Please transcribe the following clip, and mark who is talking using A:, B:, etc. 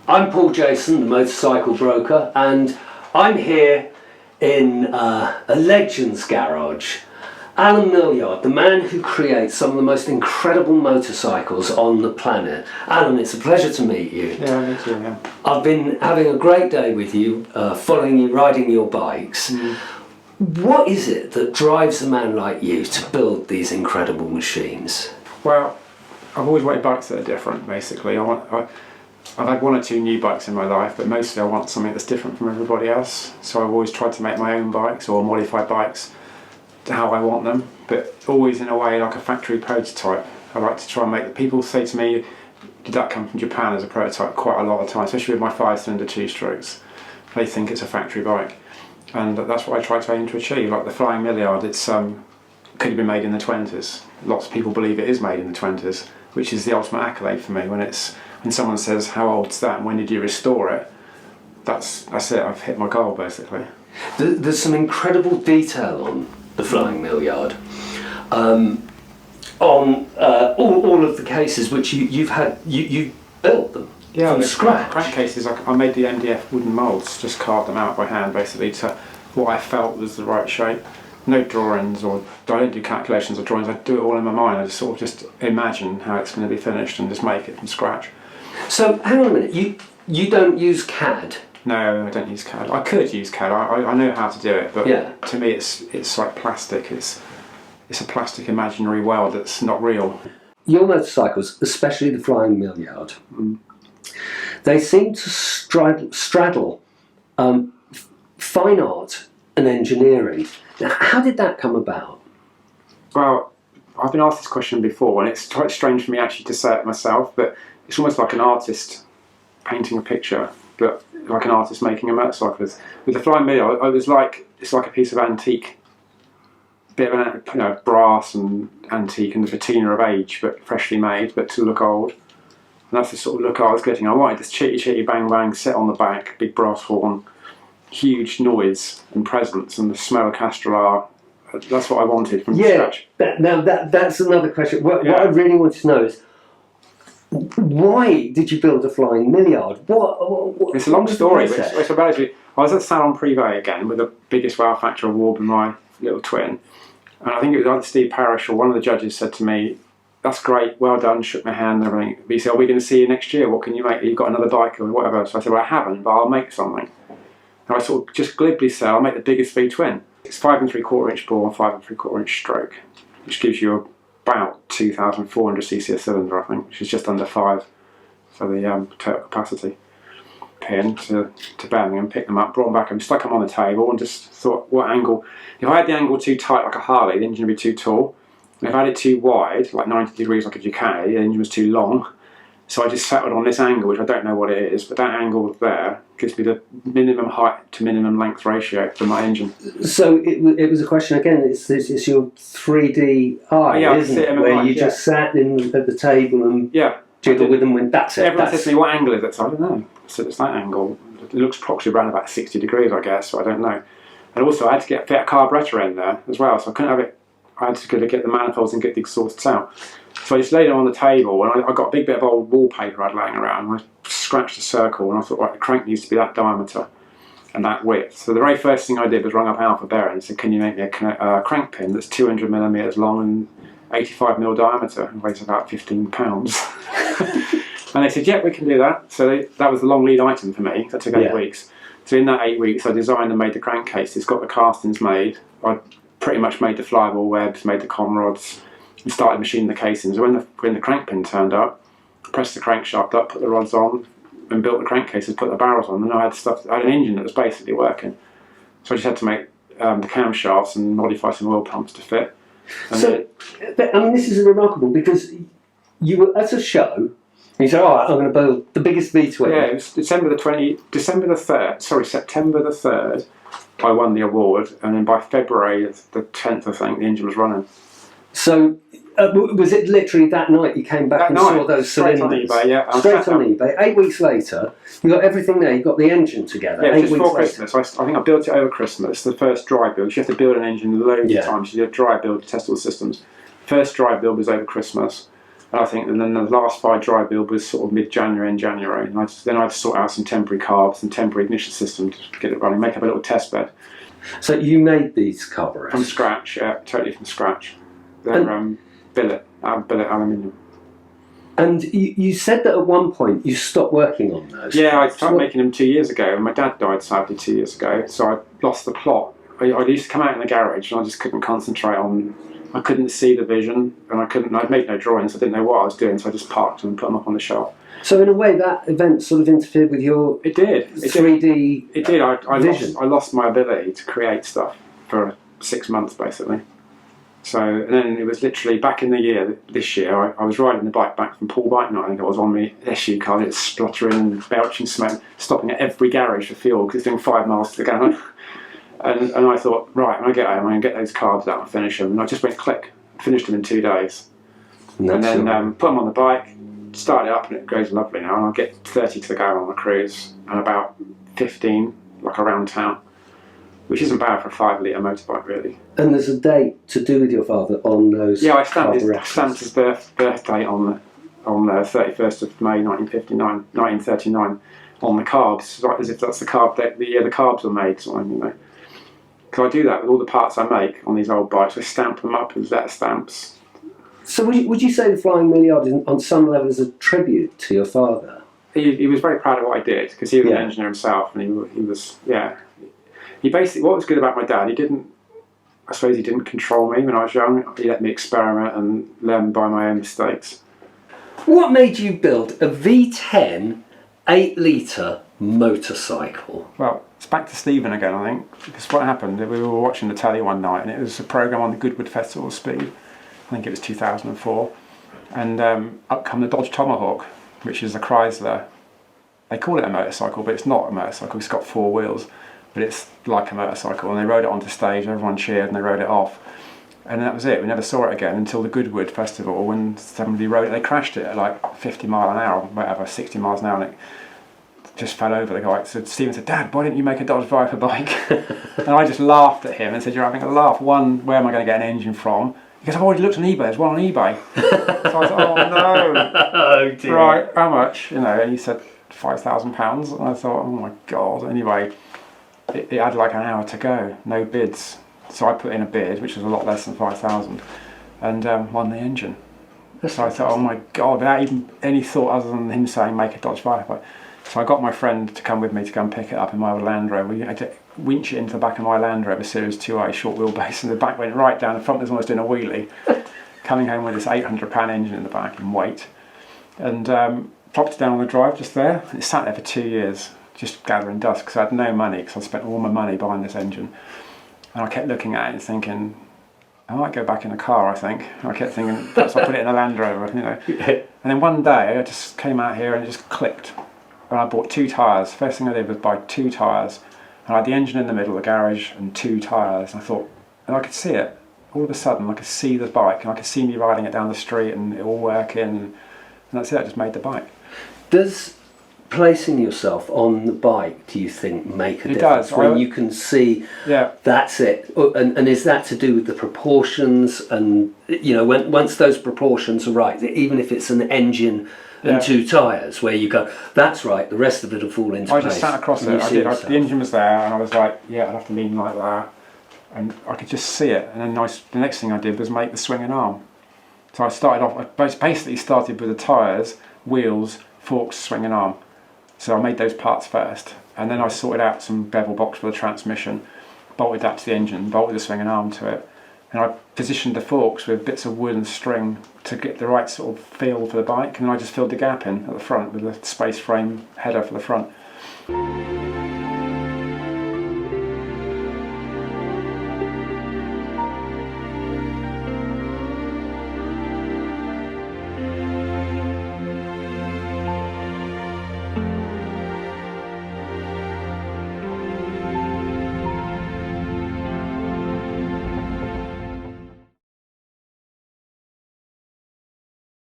A: I'm Paul Jason, the motorcycle broker, and I'm here in a legend's garage. Alan Millyard, the man who creates some of the most incredible motorcycles on the planet. Alan, it's a pleasure to meet you.
B: Yeah, me too, yeah.
A: I've been having a great day with you, following you, riding your bikes. What is it that drives a man like you to build these incredible machines?
B: Well, I've always wanted bikes that are different, basically. I've had one or two new bikes in my life, but mostly I want something that's different from everybody else. So I've always tried to make my own bikes or modified bikes to how I want them, but always in a way like a factory prototype. I like to try and make the people say to me, did that come from Japan as a prototype? Quite a lot of times, especially with my 5-cylinder 2-strokes. They think it's a factory bike. And that's what I try to aim to achieve. Like the Flying Millyard, it's could have been made in the 20s. Lots of people believe it is made in the 20s, which is the ultimate accolade for me. When someone says, how old's that and when did you restore it? That's it, I've hit my goal basically.
A: There's some incredible detail on the Flying Millyard. On all of the cases which you built them from scratch.
B: Crankcases, I made the MDF wooden moulds, just carved them out by hand basically to what I felt was the right shape. No drawings, or I don't do calculations or drawings, I do it all in my mind. I just sort of just imagine how it's going to be finished and just make it from scratch.
A: So hang on a minute, you don't use CAD?
B: No, I don't use CAD. I could use CAD, I know how to do it, but to me it's like plastic. It's a plastic imaginary world that's not real.
A: Your motorcycles, especially the Flying Millyard, they seem to straddle fine art and engineering. Now, how did that come about?
B: Well, I've been asked this question before, and it's quite strange for me actually to say it myself, but it's almost like an artist painting a picture, but like an artist making a motorcycle. With the Flying Millyard, it's like a piece of antique, bit of brass and antique and the patina of age, but freshly made, but to look old. And that's the sort of look I was getting. I wanted this chitty bang bang set on the back, big brass horn, huge noise and presence, and the smell of Castellar. That's what I wanted from scratch.
A: That's another question. What I really want to know is, why did you build a Flying Millyard? What
B: it's a long story. Which I was at Salon Privé again with the biggest wow factor award with my little twin, and I think it was either Steve Parrish or one of the judges said to me, "That's great, well done." Shook my hand and everything. But he said, "Are we going to see you next year? What can you make? You've got another bike or whatever." So I said, "Well, I haven't, but I'll make something." And I sort of just glibly said, "I'll make the biggest V-twin." It's 5 3/4 inch bore and 5 3/4 inch stroke, which gives you about 2,400 cc a cylinder, I think, which is just under 5 for the total capacity. Pin to Birmingham, picked them up, brought them back and stuck them on the table and just thought, what angle? If I had the angle too tight like a Harley, the engine would be too tall. And if I had it too wide, like 90 degrees like a Ducati, the engine was too long. So I just settled on this angle, which I don't know what it is, but that angle there gives me the minimum height to minimum length ratio for my engine.
A: So it was a question again. It's your 3D eye, isn't it? Where you just sat at the table and jiggle with them when that's it.
B: Everyone says to me, "What angle is it?" So I don't know. So it's that angle. It looks approximately around about 60 degrees, I guess. So I don't know. And also, I had to fit a carburettor in there as well, so I couldn't have it. I had to get the manifolds and get the exhausts out. So I just laid it on the table, and I got a big bit of old wallpaper I'd laying around, and I scratched a circle, and I thought, right, the crank needs to be that diameter and that width. So the very first thing I did was rung up Alpha Bearing and said, "Can you make me a crank pin that's 200 millimeters long and 85 mil diameter and weighs about 15 pounds?" And they said, "Yeah, we can do that." So that was the long lead item for me. That took 8 weeks. So in that 8 weeks, I designed and made the crankcase. It's got the castings made. I pretty much made the flyball webs, made the con rods, and started machining the casings. So when the crank pin turned up, I pressed the crankshaft up, put the rods on, and built the crankcases, put the barrels on. And I had an engine that was basically working. So I just had to make the camshafts and modify some oil pumps to fit. And
A: this is remarkable because you were at a show. And you said, "All right, I'm going to build the biggest V-twin."
B: Yeah, it was September the 3rd, I won the award, and then by February the 10th, I think, the engine was running.
A: So, was it literally that night you came back saw those cylinders?
B: Straight on eBay,
A: Straight on eBay. 8 weeks later, you got everything there. You got the engine together.
B: Yeah,
A: 8
B: just
A: weeks
B: before
A: later.
B: Christmas. I think I built it over Christmas. The first dry build. You have to build an engine loads of times. You do a dry build to test all the systems. First dry build was over Christmas. And I think, and then the last fire dry build was sort of mid-January and January. And then I had to sort out some temporary carbs and temporary ignition system to get it running, make up a little test bed.
A: So you made these carburetors?
B: From scratch, yeah, totally from scratch. They're billet aluminium.
A: And you said that at one point you stopped working on those.
B: Yeah, I started making them 2 years ago, and my dad died sadly 2 years ago, so I lost the plot. I used to come out in the garage and I just couldn't concentrate on, I couldn't see the vision, and I'd made no drawings, I didn't know what I was doing, so I just parked them and put them up on the shelf.
A: So in a way that event sort of interfered with your
B: It did.
A: 3D
B: It did. I
A: vision.
B: lost my ability to create stuff for 6 months basically. So, and then it was literally back in the year, this year, I was riding the bike back from Paul Bike Night, I think I was on my SU car, and it's spluttering and belching smoke, stopping at every garage for fuel because it's doing 5 miles to the garage. And I thought, right, when I get home, I'm going to get those carbs out and finish them. And I just went click, finished them in 2 days. And then put them on the bike, started it up, and it goes lovely now. And I'll get 30 to the gallon on the cruise, and about 15, like around town. Which isn't bad for a 5 litre motorbike, really.
A: And there's a date to do with your father on those.
B: Yeah, I stamped his birth date on the 31st of May 1939 on the carbs, right, as if that's the carb date, the year the carbs were made, sort of, you know. Because I do that with all the parts I make on these old bikes. I stamp them up as letter stamps.
A: So would you say the Flying Millyard on some level is a tribute to your father?
B: He was very proud of what I did because he was an engineer himself, and he was. He basically, what was good about my dad, he didn't control me when I was young. He let me experiment and learn by my own mistakes.
A: What made you build a V10 8-litre motorcycle?
B: Well, it's back to Stephen again, I think, because what happened, we were watching the telly one night, and it was a programme on the Goodwood Festival of Speed. I think it was 2004. And up come the Dodge Tomahawk, which is a Chrysler. They call it a motorcycle, but it's not a motorcycle. It's got 4 wheels. But it's like a motorcycle, and they rode it onto stage and everyone cheered and they rode it off, and that was it. We never saw it again until the Goodwood Festival when somebody rode it. They crashed it at like 50 mile an hour, whatever, 60 miles an hour, and it just fell over. The guy, so Stephen said, "Dad, why didn't you make a Dodge Viper bike?" And I just laughed at him and said, "You're having a laugh. One, where am I going to get an engine from?" He goes, "I've already looked on eBay, there's one on eBay." So I was like, "Oh no."
A: Oh dear.
B: Right, how much? You know, and he said £5,000, and I thought, oh my god. Anyway, it had like an hour to go, no bids. So I put in a bid, which was a lot less than 5,000, and won the engine. So I thought, oh my god, without even any thought other than him saying make a Dodge Viper. So I got my friend to come with me to go and pick it up in my old Land Rover. We had to winch it into the back of my Land Rover Series 2A short wheelbase, and the back went right down, the front was almost doing a wheelie. Coming home with this £800 engine in the back in weight, and plopped it down on the drive just there. It sat there for 2 years. Just gathering dust because I had no money because I spent all my money buying this engine, and I kept looking at it and thinking I might go back in a car. I think I kept thinking perhaps I'll put it in a Land Rover, you know. And then one day I just came out here and it just clicked, and I bought 2 tyres. First thing I did was buy 2 tyres, and I had the engine in the middle of the garage and 2 tyres, and I thought, and I could see it all of a sudden. I could see the bike and I could see me riding it down the street and it all working, and that's it. I just made the bike.
A: Does placing yourself on the bike, do you think, make a difference?
B: Does.
A: When you can see that's it, and is that to do with the proportions? And you know, once those proportions are right, even if it's an engine and 2 tyres, where you go, that's right, the rest of it will fall into place.
B: I just sat across it. The engine was there, and I was like, yeah, I'd have to lean like that, and I could just see it. And then the next thing I did was make the swinging arm. So I basically started with the tyres, wheels, forks, swinging arm. So I made those parts first, and then I sorted out some bevel box for the transmission, bolted that to the engine, bolted the swinging arm to it, and I positioned the forks with bits of wood and string to get the right sort of feel for the bike, and then I just filled the gap in at the front with a space frame header for the front.